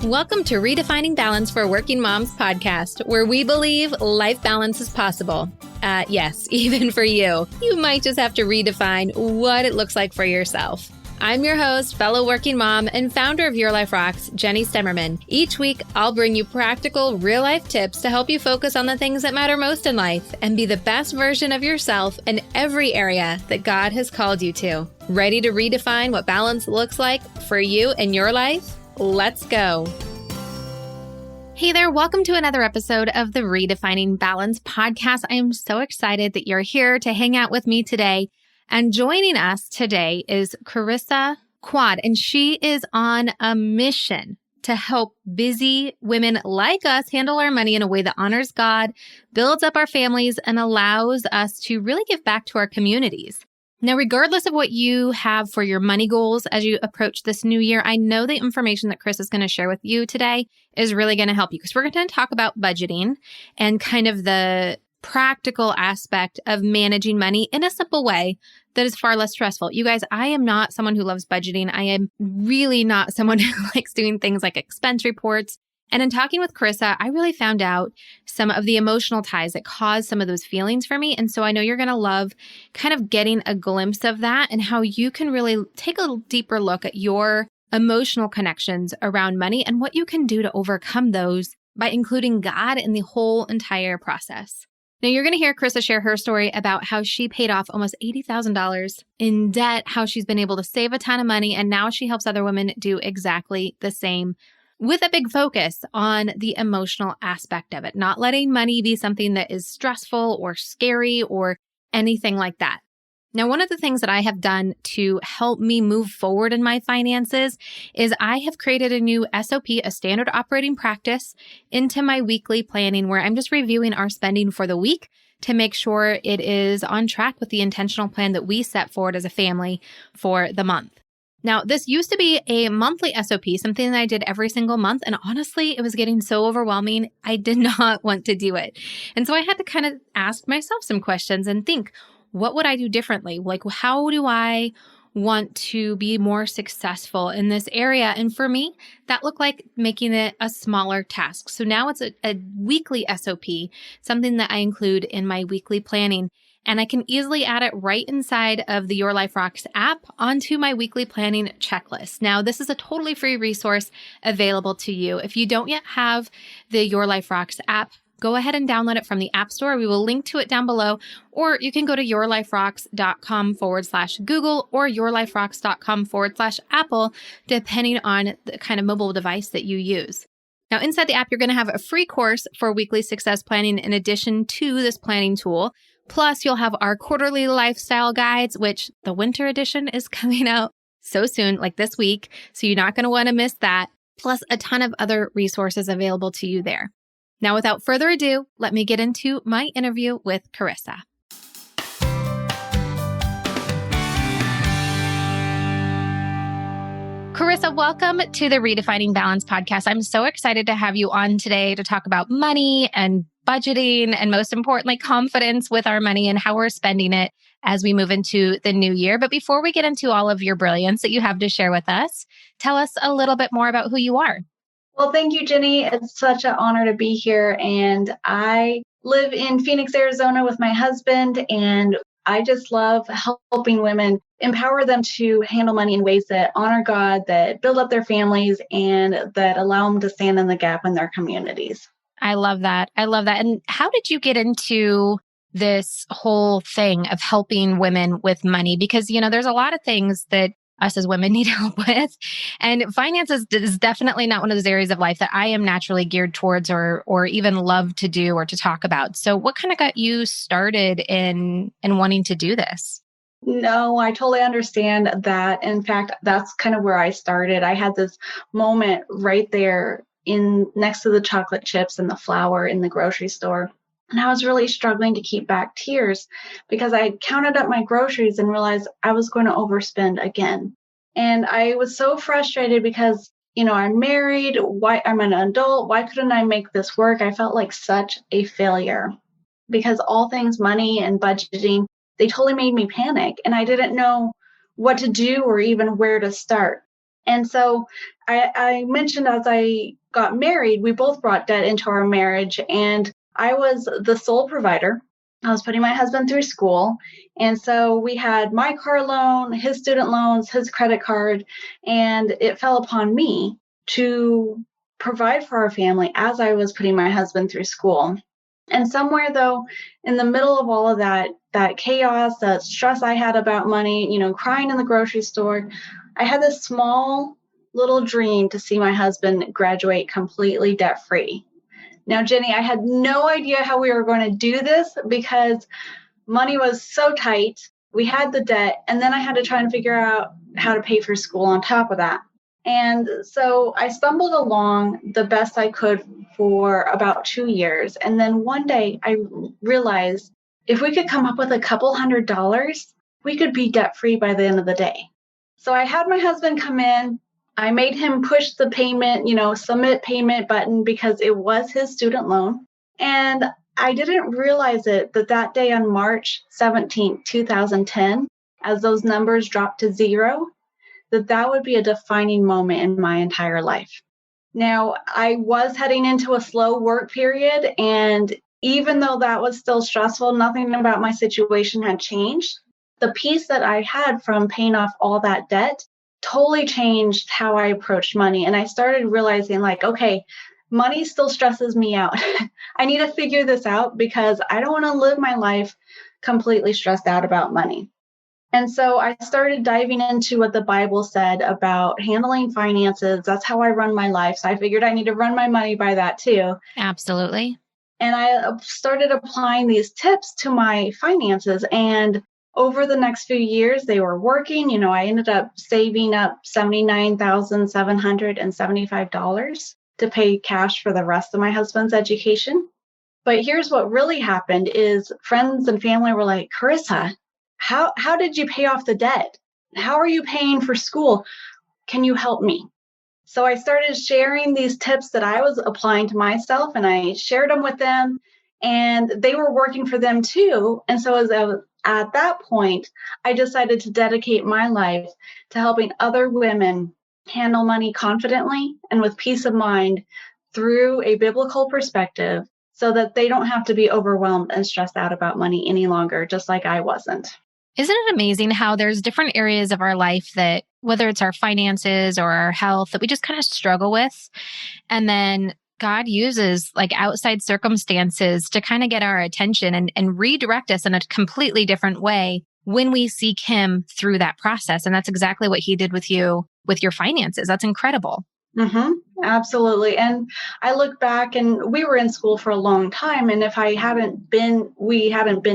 Welcome to Redefining Balance for Working Moms podcast, where we believe life balance is possible. Yes, even for you. You might just have to redefine what it looks like for yourself. I'm your host, fellow working mom, and founder of Your Life Rocks, Jenny Stemmerman. Each week, I'll bring you practical, real-life tips to help you focus on the things that matter most in life and be the best version of yourself in every area that God has called you to. Ready to redefine what balance looks like for you and your life? Let's go. Hey there, welcome to another episode of the Redefining Balance podcast. I am so excited that you're here to hang out with me today. And joining us today is Charissa Quade, and she is on a mission to help busy women like us handle our money in a way that honors God, builds up our families, and allows us to really give back to our communities. Now, regardless of what you have for your money goals as you approach this new year, I know the information that Chris is going to share with you today is really going to help you because we're going to talk about budgeting and kind of the practical aspect of managing money in a simple way that is far less stressful. You guys, I am not someone who loves budgeting. I am really not someone who likes doing things like expense reports. And in talking with Charissa, I really found out some of the emotional ties that cause some of those feelings for me. And so I know you're going to love kind of getting a glimpse of that and how you can really take a deeper look at your emotional connections around money and what you can do to overcome those by including God in the whole entire process. Now, you're going to hear Charissa share her story about how she paid off almost $80,000 in debt, how she's been able to save a ton of money, and now she helps other women do exactly the same with a big focus on the emotional aspect of it, not letting money be something that is stressful or scary or anything like that. Now, one of the things that I have done to help me move forward in my finances is I have created a new SOP, a standard operating practice, into my weekly planning where I'm just reviewing our spending for the week to make sure it is on track with the intentional plan that we set forward as a family for the month. Now, this used to be a monthly SOP, something that I did every single month. And honestly, it was getting so overwhelming. I did not want to do it. And so I had to kind of ask myself some questions and think, what would I do differently? Like, how do I want to be more successful in this area? And for me, that looked like making it a smaller task. So now it's a weekly SOP, something that I include in my weekly planning. And I can easily add it right inside of the Your Life Rocks app onto my weekly planning checklist. Now, this is a totally free resource available to you. If you don't yet have the Your Life Rocks app, go ahead and download it from the App Store. We will link to it down below, or you can go to yourliferocks.com/Google or yourliferocks.com/Apple, depending on the kind of mobile device that you use. Now, inside the app, you're going to have a free course for weekly success planning in addition to this planning tool. Plus, you'll have our quarterly lifestyle guides, which the winter edition is coming out so soon, like this week. So you're not going to want to miss that. Plus a ton of other resources available to you there. Now, without further ado, let me get into my interview with Charissa. Charissa, welcome to the Redefining Balance podcast. I'm so excited to have you on today to talk about money and budgeting and, most importantly, confidence with our money and how we're spending it as we move into the new year. But before we get into all of your brilliance that you have to share with us, tell us a little bit more about who you are. Well, thank you, Jenny. It's such an honor to be here. And I live in Phoenix, Arizona with my husband, and I just love helping women, empower them to handle money in ways that honor God, that build up their families, and that allow them to stand in the gap in their communities. I love that. I love that. And how did you get into this whole thing of helping women with money? Because, you know, there's a lot of things that us as women need help with. And finances is definitely not one of those areas of life that I am naturally geared towards or even love to do or to talk about. So what kind of got you started in wanting to do this? No, I totally understand that. In fact, that's kind of where I started. I had this moment right there in next to the chocolate chips and the flour in the grocery store. And I was really struggling to keep back tears because I counted up my groceries and realized I was going to overspend again. And I was so frustrated because, you know, I'm married, I'm an adult. Why couldn't I make this work? I felt like such a failure because all things money and budgeting, they totally made me panic. And I didn't know what to do or even where to start. And so I mentioned as I got married, we both brought debt into our marriage, and I was the sole provider. I was putting my husband through school. And so we had my car loan, his student loans, his credit card, and it fell upon me to provide for our family as I was putting my husband through school. And somewhere though, in the middle of all of that chaos, that stress I had about money, crying in the grocery store, I had this small little dream to see my husband graduate completely debt free. Now, Jenny, I had no idea how we were going to do this because money was so tight. We had the debt, and then I had to try and figure out how to pay for school on top of that. And so I stumbled along the best I could for about 2 years. And then one day I realized if we could come up with a couple $100, we could be debt free by the end of the day. So I had my husband come in. I made him push the payment, submit payment button because it was his student loan. And I didn't realize it that day on March 17th, 2010, as those numbers dropped to zero, that would be a defining moment in my entire life. Now, I was heading into a slow work period, and even though that was still stressful, nothing about my situation had changed. The peace that I had from paying off all that debt totally changed how I approached money. And I started realizing, okay, money still stresses me out. I need to figure this out because I don't want to live my life completely stressed out about money. And so I started diving into what the Bible said about handling finances. That's how I run my life. So I figured I need to run my money by that too. Absolutely. And I started applying these tips to my finances. And over the next few years, they were working. I ended up saving up $79,775 to pay cash for the rest of my husband's education. But here's what really happened is friends and family were like, Charissa, how did you pay off the debt? How are you paying for school? Can you help me? So I started sharing these tips that I was applying to myself, and I shared them with them, and they were working for them too. And so at that point, I decided to dedicate my life to helping other women handle money confidently and with peace of mind through a biblical perspective so that they don't have to be overwhelmed and stressed out about money any longer, just like I wasn't. Isn't it amazing how there's different areas of our life that, whether it's our finances or our health, that we just kind of struggle with? And then God uses outside circumstances to kind of get our attention and redirect us in a completely different way when we seek Him through that process. And that's exactly what He did with you with your finances. That's incredible. Mm-hmm. Absolutely. And I look back, and we were in school for a long time. And if we hadn't been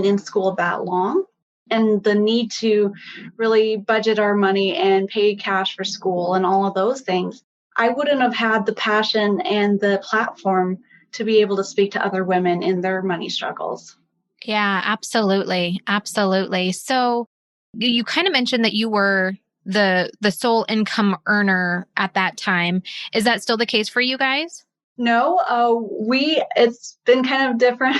in school that long, and the need to really budget our money and pay cash for school and all of those things, I wouldn't have had the passion and the platform to be able to speak to other women in their money struggles. Yeah, absolutely. Absolutely. So you kind of mentioned that you were the sole income earner at that time. Is that still the case for you guys? No, it's been kind of different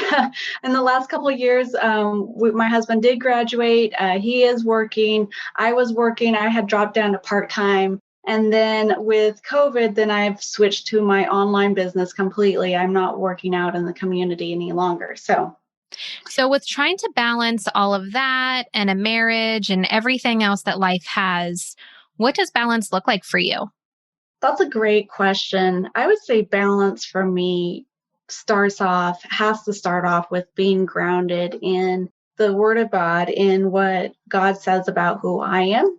in the last couple of years. My husband did graduate. He is working. I was working. I had dropped down to part-time. And then with COVID, then I've switched to my online business completely. I'm not working out in the community any longer. So with trying to balance all of that and a marriage and everything else that life has, what does balance look like for you? That's a great question. I would say balance for me has to start off with being grounded in the Word of God, in what God says about who I am,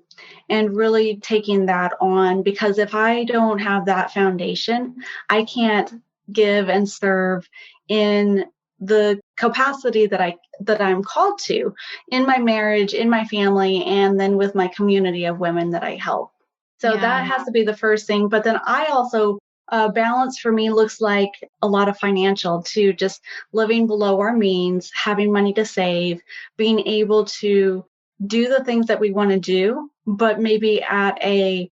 and really taking that on. Because if I don't have that foundation, I can't give and serve in the capacity that I'm called to in my marriage, in my family, and then with my community of women that I help. So that has to be the first thing. But then I also, balance for me looks like a lot of financial too, just living below our means, having money to save, being able to do the things that we want to do, but maybe I'm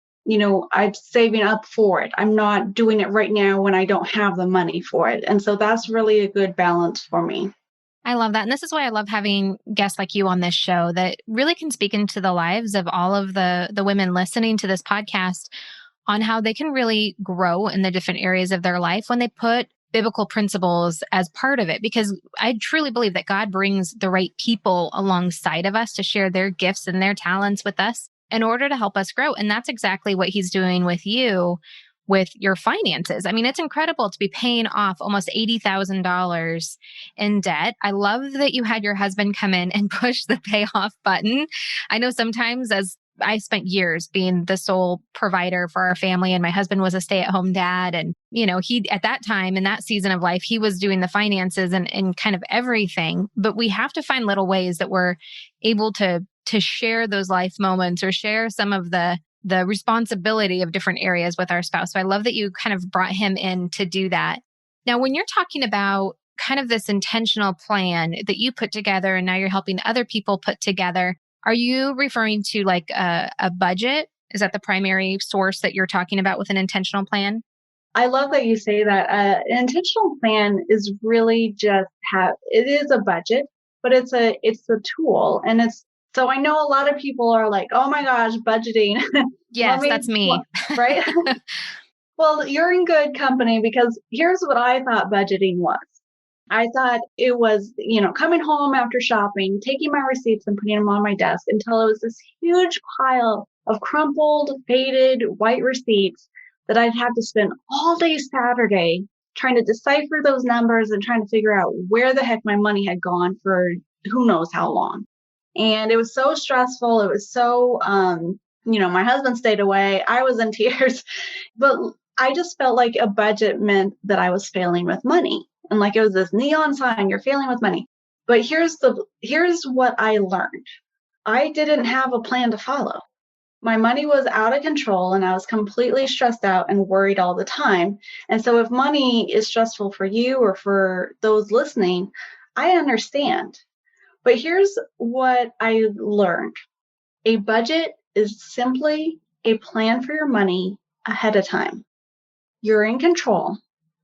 saving up for it. I'm not doing it right now when I don't have the money for it. And so that's really a good balance for me. I love that. And this is why I love having guests like you on this show that really can speak into the lives of all of the women listening to this podcast on how they can really grow in the different areas of their life when they put biblical principles as part of it. Because I truly believe that God brings the right people alongside of us to share their gifts and their talents with us in order to help us grow. And that's exactly what he's doing with you with your finances. I mean, it's incredible to be paying off almost $80,000 in debt. I love that you had your husband come in and push the payoff button. I know sometimes, as I spent years being the sole provider for our family, and my husband was a stay-at-home dad. And, he, at that time, in that season of life, he was doing the finances and kind of everything. But we have to find little ways that we're able to share those life moments or share some of the responsibility of different areas with our spouse. So I love that you kind of brought him in to do that. Now, when you're talking about kind of this intentional plan that you put together and now you're helping other people put together, are you referring to like a budget? Is that the primary source that you're talking about with an intentional plan? I love that you say that. An intentional plan is really it is a budget, but it's a tool. And so I know a lot of people are like, oh my gosh, budgeting. Yes, that's me. Right? Well, you're in good company, because here's what I thought budgeting was. I thought it was, coming home after shopping, taking my receipts and putting them on my desk until it was this huge pile of crumpled, faded, white receipts that I'd have to spend all day Saturday trying to decipher those numbers and trying to figure out where the heck my money had gone for who knows how long. And it was so stressful. It was so, my husband stayed away. I was in tears, but I just felt like a budget meant that I was failing with money. And like it was this neon sign, you're failing with money. But here's what I learned. I didn't have a plan to follow. My money was out of control and I was completely stressed out and worried all the time. And so if money is stressful for you or for those listening, I understand. But here's what I learned. A budget is simply a plan for your money ahead of time. You're in control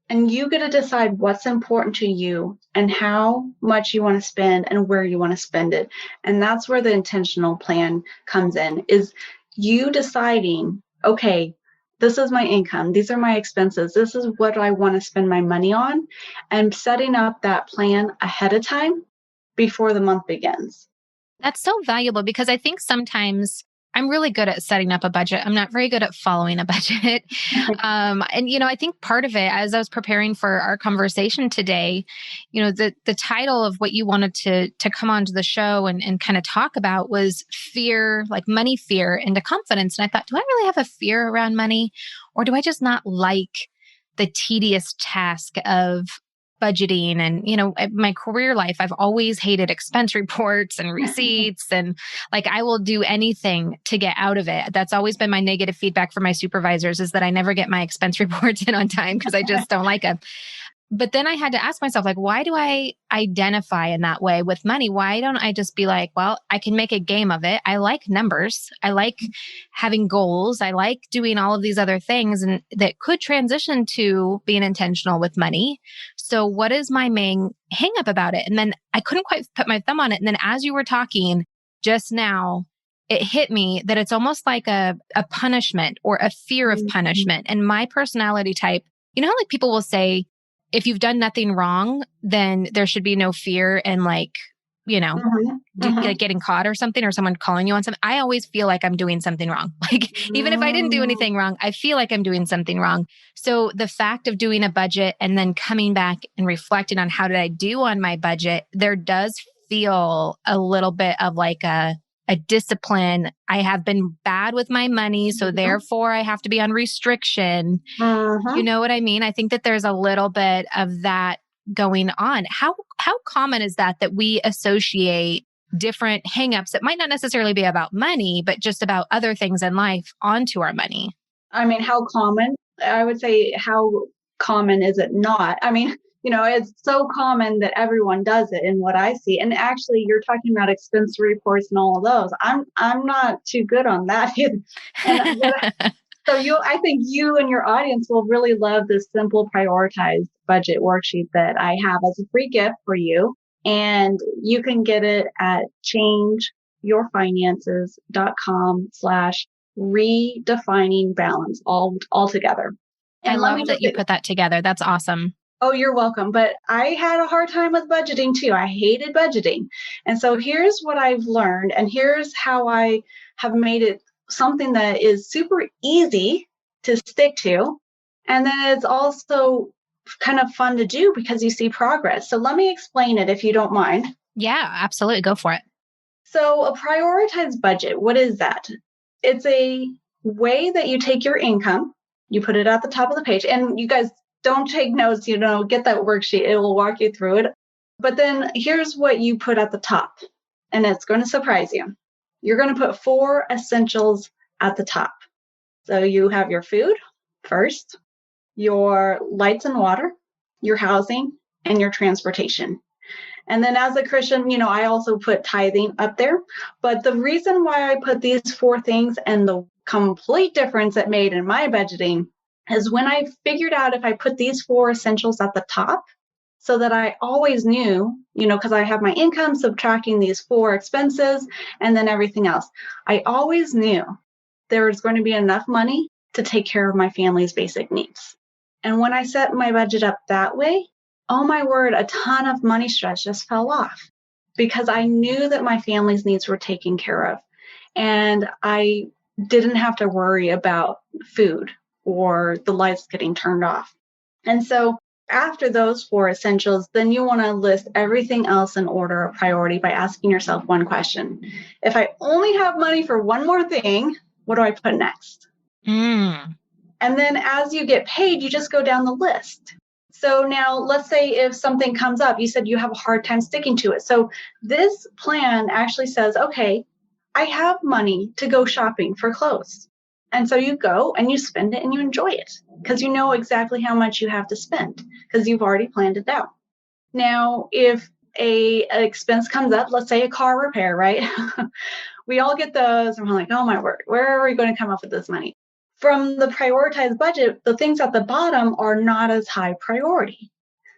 and you get to decide what's important to you and how much you want to spend and where you want to spend it. And that's where the intentional plan comes in, is you deciding, okay, this is my income. These are my expenses. This is what I want to spend my money on, and setting up that plan ahead of time before the month begins. That's so valuable, because I think sometimes I'm really good at setting up a budget. I'm not very good at following a budget. And, I think part of it, as I was preparing for our conversation today, the title of what you wanted to come onto the show and kind of talk about was fear, like money fear into confidence. And I thought, do I really have a fear around money, or do I just not like the tedious task of budgeting? And, my career life, I've always hated expense reports and receipts. And like, I will do anything to get out of it. That's always been my negative feedback from my supervisors, is that I never get my expense reports in on time because I just don't like them. But then I had to ask myself, like, why do I identify in that way with money? Why don't I just be like, well, I can make a game of it. I like numbers. I like having goals. I like doing all of these other things, and that could transition to being intentional with money. So what is my main hang up about it? And then I couldn't quite put my thumb on it. And then as you were talking just now, it hit me that it's almost like a punishment or a fear of punishment. And my personality type, how like people will say, if you've done nothing wrong, then there should be no fear and like, like getting caught or something, or someone calling you on something. I always feel like I'm doing something wrong. Like even if I didn't do anything wrong, I feel like I'm doing something wrong. So the fact of doing a budget and then coming back and reflecting on how did I do on my budget, there does feel a little bit of like a discipline. I have been bad with my money, so therefore I have to be on restriction. You know what I mean? I think that there's a little bit of that going on. How common is that we associate different hangups that might not necessarily be about money, but just about other things in life onto our money? I mean, how common? I would say, how common is it not? I mean, it's so common that everyone does it in what I see. And actually, you're talking about expense reports and all of those. I'm not too good on that either. I think you and your audience will really love this simple prioritized budget worksheet that I have as a free gift for you. And you can get it at changeyourfinances.com/ redefining balance altogether. I And let me love that just you say, put that together. That's awesome. oh, you're welcome. But I had a hard time with budgeting too. I hated budgeting. And so here's what I've learned, and here's how I have made it something that is super easy to stick to. And then it's also kind of fun to do because you see progress. So let me explain it if you don't mind. Yeah, absolutely. Go for it. So a prioritized budget, what is that? It's a way that you take your income, you put it at the top of the page, and you guys don't take notes, get that worksheet. It will walk you through it. But then here's what you put at the top, and it's going to surprise you. You're going to put 4 essentials at the top. So you have your food first, your lights and water, your housing, and your transportation. And then as a Christian, I also put tithing up there. But the reason why I put these 4 things and the complete difference it made in my budgeting is when I figured out if I put these 4 essentials at the top, so that I always knew, because I have my income subtracting these 4 expenses and then everything else. I always knew there was going to be enough money to take care of my family's basic needs. And when I set my budget up that way, oh my word, a ton of money stress just fell off because I knew that my family's needs were taken care of. And I didn't have to worry about food or the lights getting turned off. And so after those 4 essentials, then you want to list everything else in order of priority by asking yourself one question. If I only have money for one more thing, what do I put next? And then as you get paid, you just go down the list. So now let's say if something comes up, you said you have a hard time sticking to it. So this plan actually says, okay, I have money to go shopping for clothes. And so you go and you spend it and you enjoy it because you know exactly how much you have to spend because you've already planned it out. Now, if an expense comes up, let's say a car repair, right? We all get those and we're like, oh my word, where are we going to come up with this money? From the prioritized budget, the things at the bottom are not as high priority.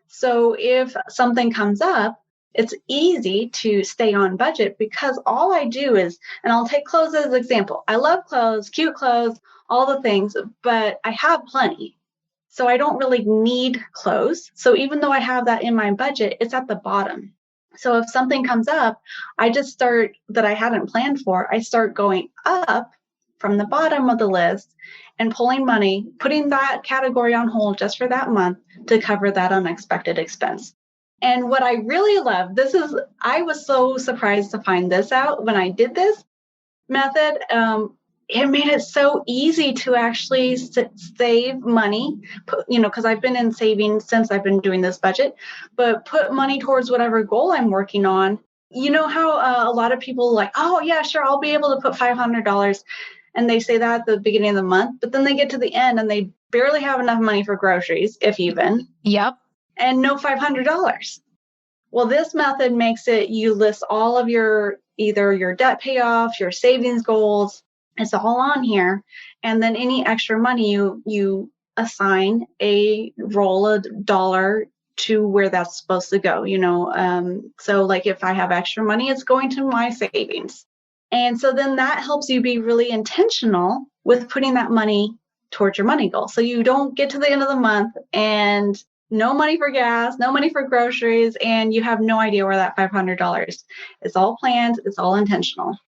So if something comes up, it's easy to stay on budget because all I do is, and I'll take clothes as an example. I love clothes, cute clothes, all the things, but I have plenty. So I don't really need clothes. So even though I have that in my budget, it's at the bottom. So if something comes up, I just start that I hadn't planned for, I start going up from the bottom of the list and pulling money, putting that category on hold just for that month to cover that unexpected expense. And what I really love, I was so surprised to find this out when I did this method. It made it so easy to actually save money, because I've been in savings since I've been doing this budget, but put money towards whatever goal I'm working on. You know how a lot of people like, oh yeah, sure, I'll be able to put $500. And they say that at the beginning of the month, but then they get to the end and they barely have enough money for groceries, if even. Yep. And no $500. Well, this method makes it, you list all of either your debt payoff, your savings goals, it's all on here. And then any extra money, you assign a roll of dollar to where that's supposed to go, so like if I have extra money, it's going to my savings. And so then that helps you be really intentional with putting that money towards your money goal. So you don't get to the end of the month and no money for gas, no money for groceries, and you have no idea where that $500 is. All planned, it's all intentional.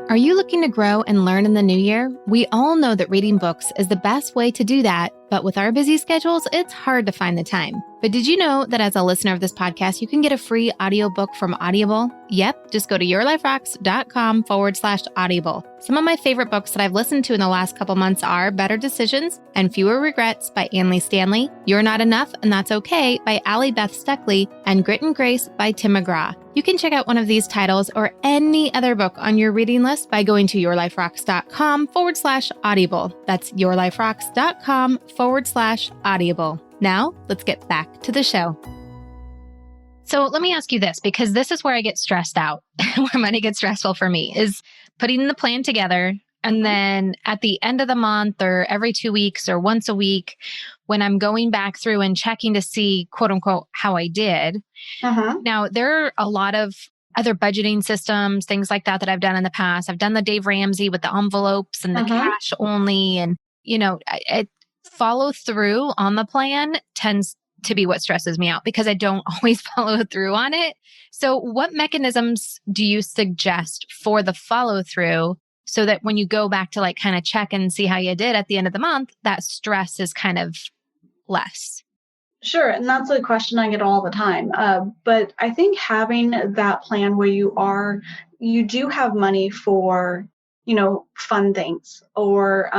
Are you looking to grow and learn in the new year? We all know that reading books is the best way to do that, but with our busy schedules, it's hard to find the time. But did you know that as a listener of this podcast, you can get a free audiobook from Audible? Yep, just go to yourliferocks.com/audible. Some of my favorite books that I've listened to in the last couple months are Better Decisions and Fewer Regrets by Anne Stanley, You're Not Enough and That's Okay by Allie Beth Steckley, and Grit and Grace by Tim McGraw. You can check out one of these titles or any other book on your reading list by going to yourliferocks.com/audible. That's yourliferocks.com/audible. Now, let's get back to the show. So let me ask you this, because this is where I get stressed out, where money gets stressful for me, is putting the plan together. And then at the end of the month or every 2 weeks or once a week, when I'm going back through and checking to see, quote unquote, how I did. Uh-huh. Now, there are a lot of other budgeting systems, things like that I've done in the past. I've done the Dave Ramsey with the envelopes and the cash only. And, I follow through on the plan tends to be what stresses me out because I don't always follow through on it. So what mechanisms do you suggest for the follow through so that when you go back to like kind of check and see how you did at the end of the month, that stress is kind of less? Sure. And that's a question I get all the time. But I think having that plan where you do have money for, fun things or,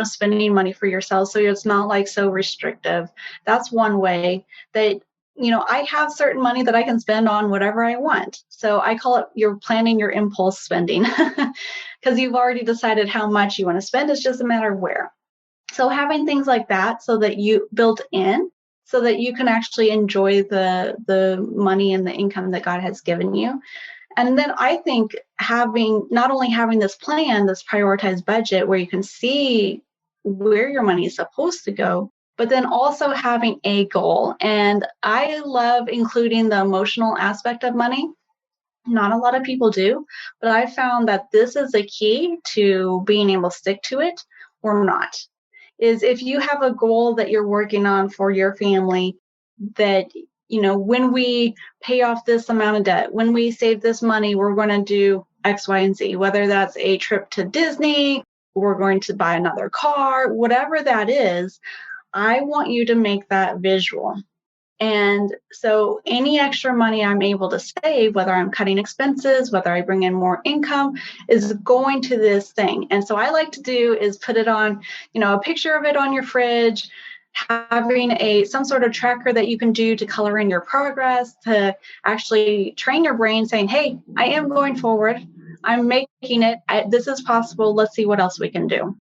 spending money for yourself. So it's not like so restrictive. That's one way that, I have certain money that I can spend on whatever I want. So I call it you're planning your impulse spending because you've already decided how much you want to spend. It's just a matter of where. So having things like that so that you built in so that you can actually enjoy the money and the income that God has given you. And then I think not only having this plan, this prioritized budget where you can see where your money is supposed to go, but then also having a goal. And I love including the emotional aspect of money. Not a lot of people do, but I found that this is a key to being able to stick to it or not. Is if you have a goal that you're working on for your family that, when we pay off this amount of debt, when we save this money, we're going to do X, Y, and Z, whether that's a trip to Disney, we're going to buy another car, whatever that is, I want you to make that visual. And so any extra money I'm able to save, whether I'm cutting expenses, whether I bring in more income, is going to this thing. And so I like to do is put it on, a picture of it on your fridge, having some sort of tracker that you can do to color in your progress, to actually train your brain saying, hey, I am going forward. I'm making it. This is possible. Let's see what else we can do.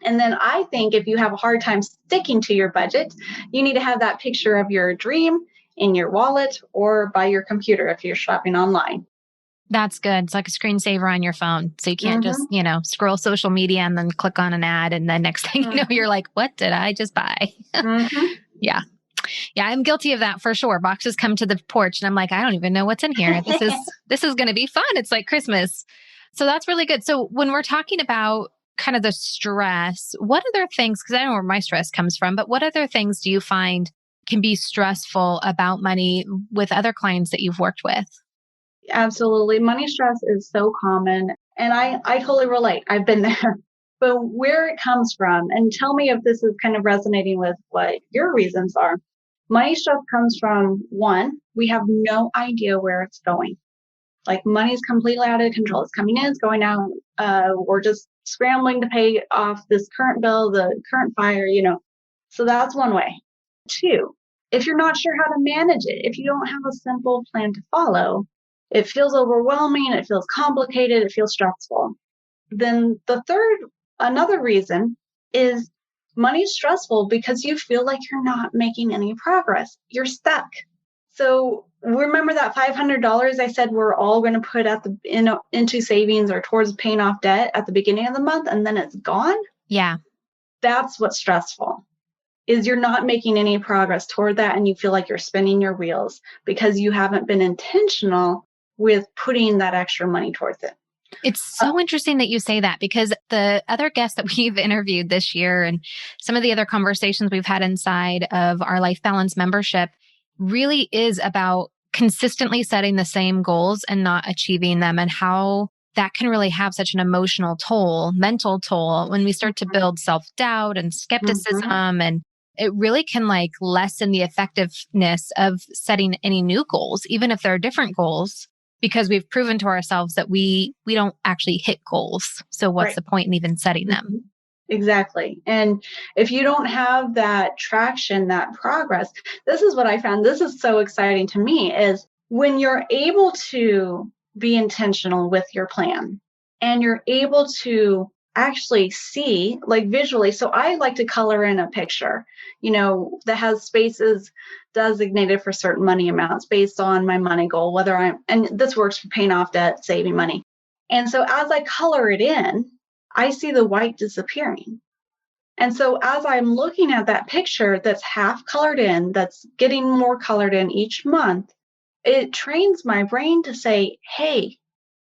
And then I think if you have a hard time sticking to your budget, you need to have that picture of your dream in your wallet or by your computer if you're shopping online. That's good. It's like a screensaver on your phone. So you can't just, scroll social media and then click on an ad. And then next thing you know, you're like, what did I just buy? Yeah. Yeah, I'm guilty of that for sure. Boxes come to the porch and I'm like, I don't even know what's in here. This is going to be fun. It's like Christmas. So that's really good. So when we're talking about kind of the stress, what other things, because I know where my stress comes from, but what other things do you find can be stressful about money with other clients that you've worked with? Absolutely. Money stress is so common. And I totally relate. I've been there. But where it comes from, and tell me if this is kind of resonating with what your reasons are. Money stress comes from, one, we have no idea where it's going. Like money is completely out of control. It's coming in, it's going out. We're just scrambling to pay off this current bill, the current fire, So that's one way. Two, if you're not sure how to manage it, if you don't have a simple plan to follow, it feels overwhelming, it feels complicated, it feels stressful. Then another reason is money's stressful because you feel like you're not making any progress. You're stuck. So remember that $500 I said we're all going to put into savings or towards paying off debt at the beginning of the month, and then it's gone? Yeah. That's what's stressful, is you're not making any progress toward that, and you feel like you're spinning your wheels because you haven't been intentional with putting that extra money towards it. It's so interesting that you say that, because the other guests that we've interviewed this year and some of the other conversations we've had inside of our Life Balance membership really is about consistently setting the same goals and not achieving them, and how that can really have such an emotional toll, mental toll, when we start to build self-doubt and skepticism. And it really can lessen the effectiveness of setting any new goals, even if there are different goals, because we've proven to ourselves that we don't actually hit goals. So what's the point in even setting them? Exactly. And if you don't have that traction, that progress, this is what I found. This is so exciting to me, is when you're able to be intentional with your plan and you're able to actually see visually. So I like to color in a picture, that has spaces designated for certain money amounts based on my money goal, and this works for paying off debt, saving money. And so as I color it in, I see the white disappearing. And so as I'm looking at that picture that's half colored in, that's getting more colored in each month, it trains my brain to say, hey,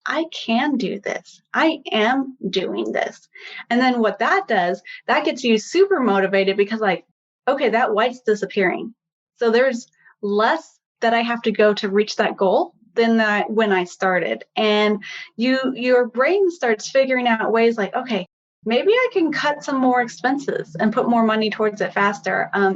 I can do this. I am doing this. And then what that does, that gets you super motivated because like, okay, that white's disappearing. So there's less that I have to go to reach that goal than that when I started. And your brain starts figuring out ways like, okay, maybe I can cut some more expenses and put more money towards it faster. I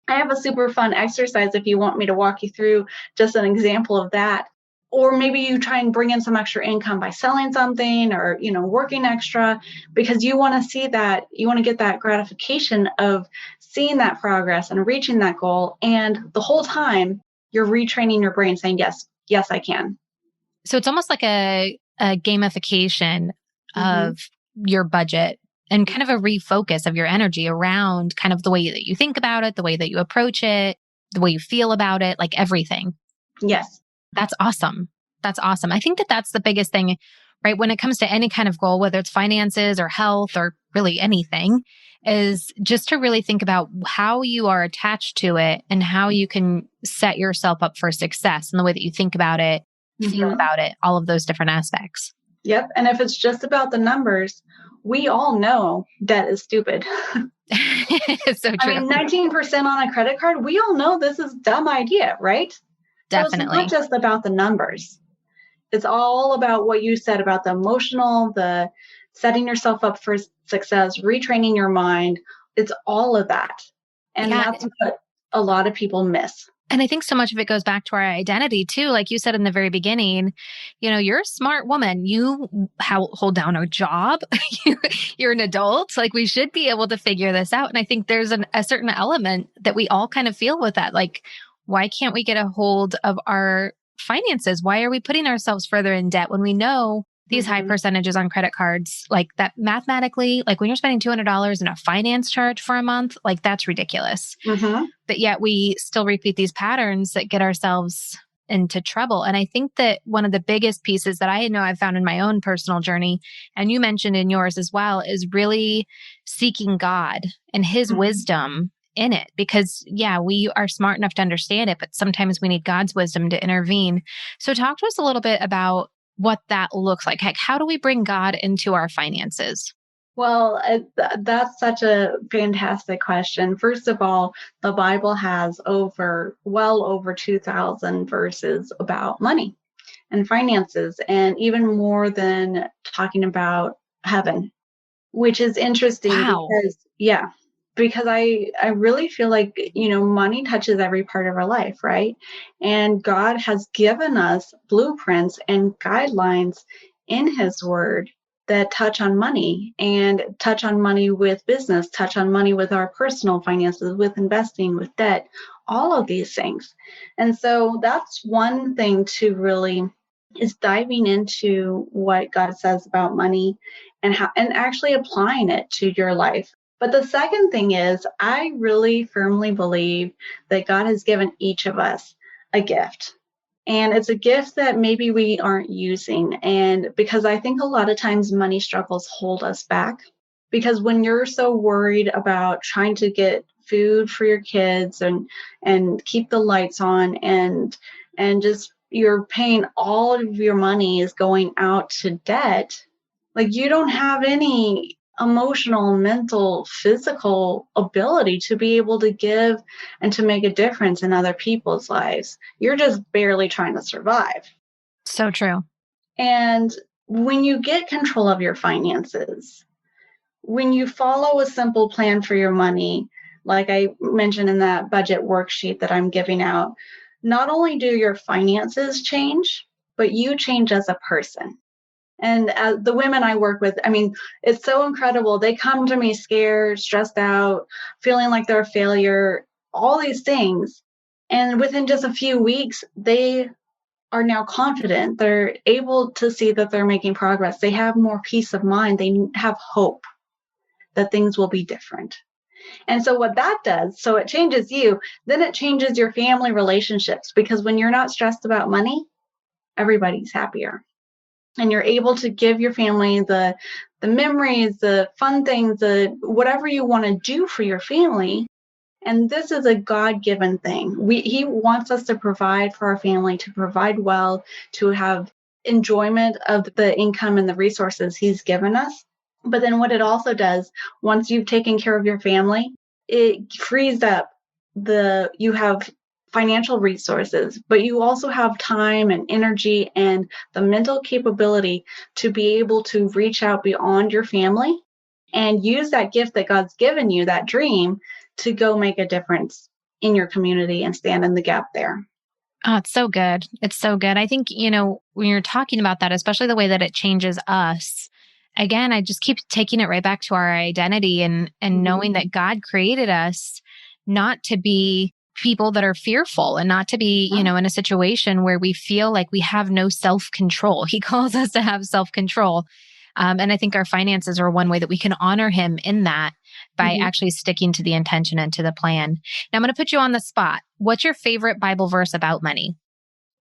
have a super fun exercise if you want me to walk you through just an example of that. Or maybe you try and bring in some extra income by selling something or, working extra because you want to see that, you want to get that gratification of seeing that progress and reaching that goal. And the whole time you're retraining your brain saying, yes, yes, I can. So it's almost like a gamification Mm-hmm. of your budget and kind of a refocus of your energy around kind of the way that you think about it, the way that you approach it, the way you feel about it, like everything. Yes. That's awesome. That's awesome. I think that that's the biggest thing, right? When it comes to any kind of goal, whether it's finances or health or really anything, is just to really think about how you are attached to it and how you can set yourself up for success and the way that you think about it, feel Mm-hmm. about it, all of those different aspects. Yep. And if it's just about the numbers, we all know debt is stupid. It's so I true. mean, 19% on a credit card, we all know this is a dumb idea, right? So it's Definitely. not just about the numbers. It's all about what you said about the emotional, the setting yourself up for success, retraining your mind. It's all of that. And Yeah. that's what a lot of people miss. And I think so much of it goes back to our identity too. Like you said in the very beginning, you're a smart woman. You hold down a job. You're an adult. Like we should be able to figure this out. And I think there's a certain element that we all kind of feel with that. Like, why can't we get a hold of our finances? Why are we putting ourselves further in debt when we know these high Mm-hmm. percentages on credit cards, like that mathematically, like when you're spending $200 in a finance charge for a month, like that's ridiculous. Mm-hmm. But yet we still repeat these patterns that get ourselves into trouble. And I think that one of the biggest pieces that I know I've found in my own personal journey, and you mentioned in yours as well, is really seeking God and his Mm-hmm. wisdom in it. Because yeah, we are smart enough to understand it, but sometimes we need God's wisdom to intervene. So talk to us a little bit about what that looks like. Like, how do we bring God into our finances? Well, that's such a fantastic question. First of all, the Bible has well over 2,000 verses about money and finances, and even more than talking about heaven, which is interesting Wow. because I really feel like, money touches every part of our life, right? And God has given us blueprints and guidelines in his word that touch on money and touch on money with business, touch on money with our personal finances, with investing, with debt, all of these things. And so that's one thing to really is diving into what God says about money and actually applying it to your life. But the second thing is, I really firmly believe that God has given each of us a gift. And it's a gift that maybe we aren't using. And because I think a lot of times money struggles hold us back. Because when you're so worried about trying to get food for your kids and keep the lights on and just you're paying all of your money is going out to debt, like you don't have any emotional, mental, physical ability to be able to give and to make a difference in other people's lives. You're just barely trying to survive. So true. And when you get control of your finances, when you follow a simple plan for your money, like I mentioned in that budget worksheet that I'm giving out, not only do your finances change, but you change as a person. And the women I work with, I mean, it's so incredible. They come to me scared, stressed out, feeling like they're a failure, all these things. And within just a few weeks, they are now confident. They're able to see that they're making progress. They have more peace of mind. They have hope that things will be different. And so what that does, so it changes you, then it changes your family relationships because when you're not stressed about money, everybody's happier. And you're able to give your family the memories, the fun things, the whatever you want to do for your family. And this is a God-given thing. He wants us to provide for our family, to provide well, to have enjoyment of the income and the resources he's given us. But then what it also does, once you've taken care of your family, it frees up you have financial resources, but you also have time and energy and the mental capability to be able to reach out beyond your family and use that gift that God's given you, that dream, to go make a difference in your community and stand in the gap there. Oh, it's so good. It's so good. I think, when you're talking about that, especially the way that it changes us, again, I just keep taking it right back to our identity and knowing that God created us not to be people that are fearful and not to be, in a situation where we feel like we have no self-control. He calls us to have self-control. And I think our finances are one way that we can honor him in that by actually sticking to the intention and to the plan. Now I'm going to put you on the spot. What's your favorite Bible verse about money?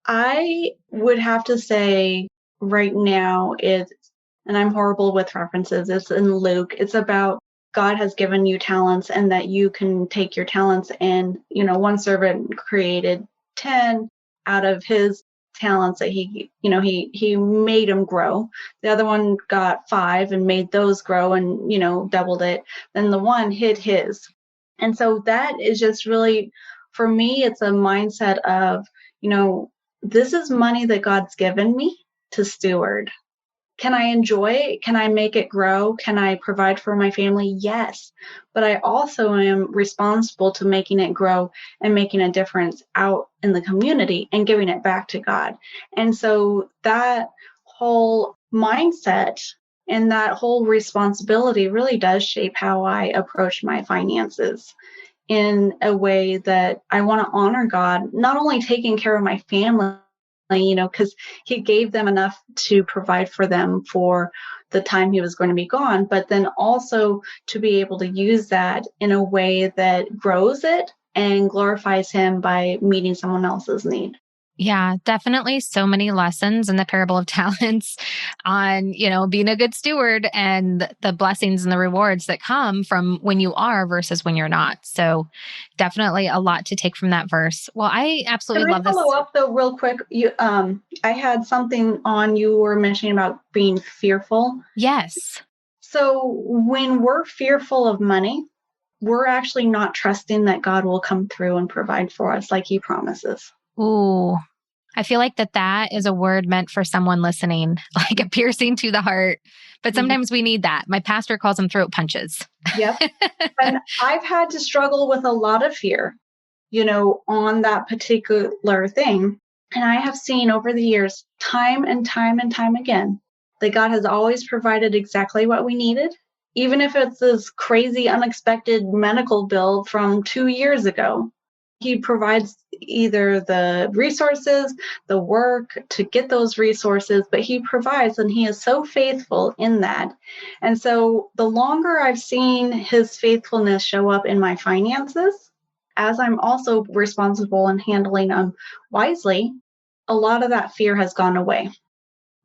I would have to say right now and I'm horrible with references, it's in Luke. It's about God has given you talents and that you can take your talents and, one servant created 10 out of his talents that he made them grow. The other one got 5 and made those grow and, doubled it. Then the one hid his. And so that is just really, for me, it's a mindset of, this is money that God's given me to steward. Can I enjoy it? Can I make it grow? Can I provide for my family? Yes. But I also am responsible to making it grow and making a difference out in the community and giving it back to God. And so that whole mindset and that whole responsibility really does shape how I approach my finances in a way that I want to honor God, not only taking care of my family, because he gave them enough to provide for them for the time he was going to be gone, but then also to be able to use that in a way that grows it and glorifies him by meeting someone else's need. Yeah, definitely so many lessons in the parable of talents on, being a good steward and the blessings and the rewards that come from when you are versus when you're not. So definitely a lot to take from that verse. Well, I absolutely love this. Can I follow up though real quick? I had something on, you were mentioning about being fearful. Yes. So when we're fearful of money, we're actually not trusting that God will come through and provide for us like he promises. Ooh, I feel like that is a word meant for someone listening, like a piercing to the heart. But sometimes we need that. My pastor calls them throat punches. Yep. And I've had to struggle with a lot of fear, on that particular thing. And I have seen over the years, time and time and time again, that God has always provided exactly what we needed, even if it's this crazy, unexpected medical bill from 2 years ago. He provides either the resources, the work to get those resources, but he provides, and he is so faithful in that. And so the longer I've seen his faithfulness show up in my finances, as I'm also responsible in handling them wisely, a lot of that fear has gone away.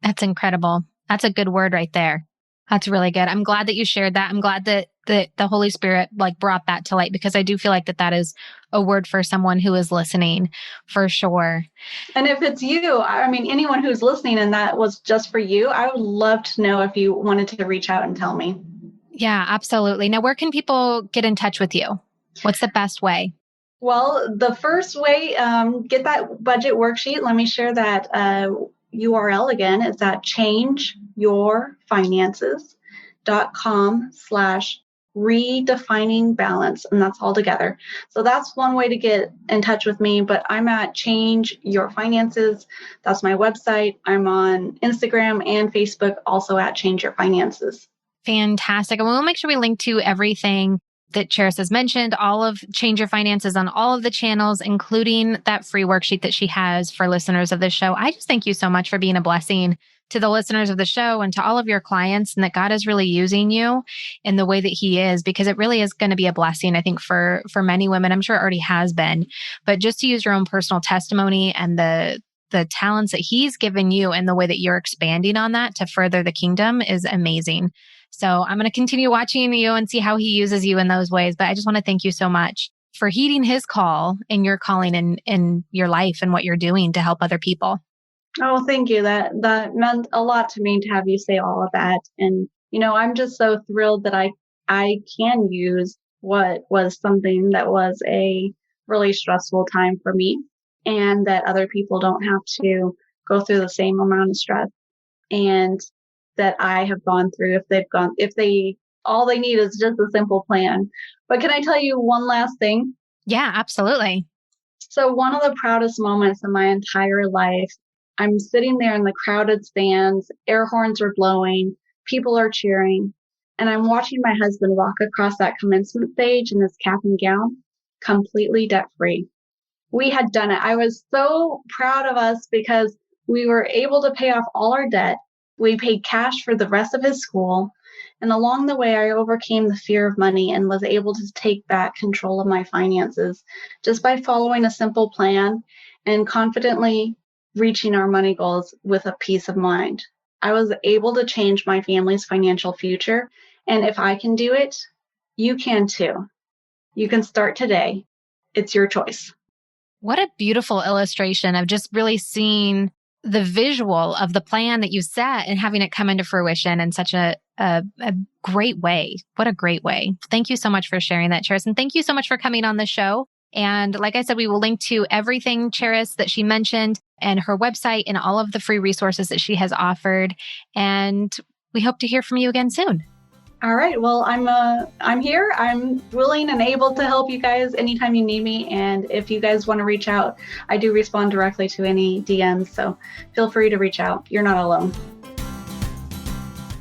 That's incredible. That's a good word right there. That's really good. I'm glad that you shared that. I'm glad that the Holy Spirit brought that to light, because I do feel like that is a word for someone who is listening for sure. And if it's you, anyone who's listening and that was just for you, I would love to know if you wanted to reach out and tell me. Yeah, absolutely. Now, where can people get in touch with you? What's the best way? Well, the first way, get that budget worksheet. Let me share that URL again. It's at changeyourfinances.com/redefining balance. And that's all together. So that's one way to get in touch with me, but I'm at Change Your Finances. That's my website. I'm on Instagram and Facebook, also at Change Your Finances. Fantastic. And we'll make sure we link to everything that Charissa has mentioned, all of Change Your Finances on all of the channels, including that free worksheet that she has for listeners of the show. I just thank you so much for being a blessing to the listeners of the show and to all of your clients, and that God is really using you in the way that he is, because it really is going to be a blessing, I think, for many women. I'm sure it already has been, but just to use your own personal testimony and the talents that he's given you and the way that you're expanding on that to further the kingdom is amazing. So I'm going to continue watching you and see how he uses you in those ways. But I just want to thank you so much. for heeding his call and your calling in your life and what you're doing to help other people. Oh, thank you. That meant a lot to me to have you say all of that. And, I'm just so thrilled that I can use what was something that was a really stressful time for me, and that other people don't have to go through the same amount of stress, and that I have gone through all they need is just a simple plan. But can I tell you one last thing? Yeah, absolutely. So one of the proudest moments in my entire life, I'm sitting there in the crowded stands, air horns are blowing, people are cheering, and I'm watching my husband walk across that commencement stage in his cap and gown, completely debt-free. We had done it. I was so proud of us because we were able to pay off all our debt. We paid cash for the rest of his school. And along the way, I overcame the fear of money and was able to take back control of my finances just by following a simple plan and confidently reaching our money goals with a peace of mind. I was able to change my family's financial future. And if I can do it, you can too. You can start today. It's your choice. What a beautiful illustration of just really seeing the visual of the plan that you set and having it come into fruition in such a great way. What a great way. Thank you so much for sharing that, Charissa. And thank you so much for coming on the show. And like I said, we will link to everything, Charissa, that she mentioned and her website and all of the free resources that she has offered. And we hope to hear from you again soon. All right. Well, I'm here. I'm willing and able to help you guys anytime you need me. And if you guys want to reach out, I do respond directly to any DMs. So feel free to reach out. You're not alone.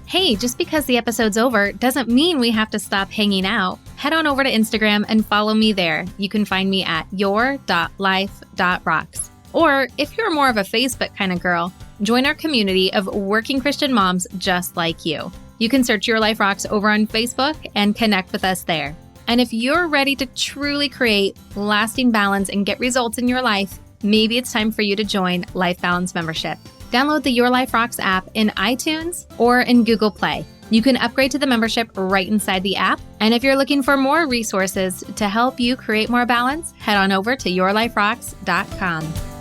Hey, just because the episode's over doesn't mean we have to stop hanging out. Head on over to Instagram and follow me there. You can find me at your.life.rocks. Or if you're more of a Facebook kind of girl, join our community of working Christian moms just like you. You can search Your Life Rocks over on Facebook and connect with us there. And if you're ready to truly create lasting balance and get results in your life, maybe it's time for you to join Life Balance Membership. Download the Your Life Rocks app in iTunes or in Google Play. You can upgrade to the membership right inside the app. And if you're looking for more resources to help you create more balance, head on over to yourliferocks.com.